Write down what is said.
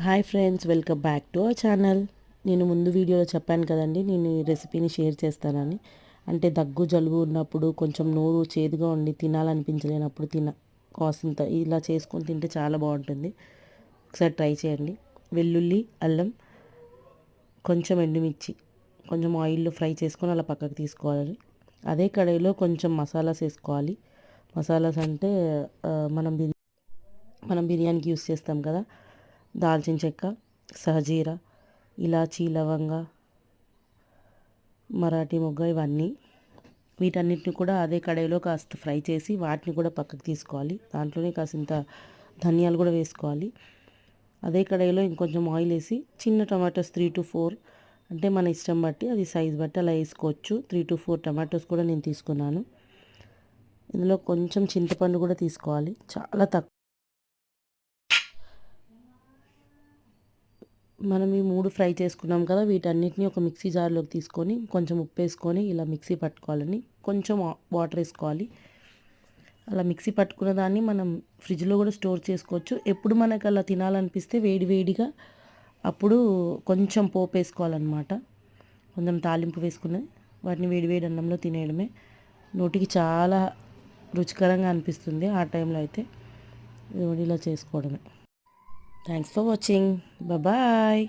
Hi friends, welcome back to our channel. నేను ముందు వీడియోలో చెప్పాను కదండి, నేను ఈ రెసిపీని షేర్ చేస్తానని. అంటే దగ్గు జలుబు ఉన్నప్పుడు, కొంచెం నోరు చేదుగా ఉండి తినాలనిపించలేనప్పుడు కాసింత ఇలా చేసుకొని తింటే చాలా బాగుంటుంది. ఒకసారి ట్రై చేయండి. వెల్లుల్లి, అల్లం, కొంచెం ఎండుమిర్చి, కొంచెం ఆయిల్లో ఫ్రై చేసుకొని అలా పక్కకు తీసుకోవాలి. అదే కడాయిలో కొంచెం మసాలాస్ వేసుకోవాలి. మసాలాస్ అంటే మనం బిర్యానీకి యూస్ చేస్తాం కదా, దాల్చిన చెక్క, సహజీరా, ఇలాచీ, లవంగ, మరాఠీ మొగ్గ, ఇవన్నీ వీటన్నిటిని కూడా అదే కడాయిలో కాస్త ఫ్రై చేసి వాటిని కూడా పక్కకు తీసుకోవాలి. దాంట్లోనే కాసింత ధనియాలు కూడా వేసుకోవాలి. అదే కడాయిలో ఇంకొంచెం ఆయిల్ వేసి చిన్న టమాటోస్ 3 to 4, అంటే మన ఇష్టం బట్టి అది సైజ్ బట్టి అలా వేసుకోవచ్చు. 3 to 4 టమాటోస్ కూడా నేను తీసుకున్నాను. ఇందులో కొంచెం చింతపండు కూడా తీసుకోవాలి, చాలా తక్కువ. మనం ఈ 3 ఫ్రై చేసుకున్నాం కదా, వీటన్నిటిని ఒక మిక్సీ జార్లోకి తీసుకొని కొంచెం ఉప్పు వేసుకొని ఇలా మిక్సీ పట్టుకోవాలని, కొంచెం వాటర్ వేసుకోవాలి. అలా మిక్సీ పట్టుకున్న దాన్ని మనం ఫ్రిడ్జ్లో కూడా స్టోర్ చేసుకోవచ్చు. ఎప్పుడు మనకు అలా తినాలనిపిస్తే వేడివేడిగా అప్పుడు కొంచెం పోపు వేసుకోవాలన్నమాట. కొంచెం తాలింపు వేసుకుని వాటిని వేడివేడి అన్నంలో తినేయడమే. నోటికి చాలా రుచికరంగా అనిపిస్తుంది ఆ టైంలో అయితే. ఇలా చేసుకోవడమే. Thanks for watching. బాయ్.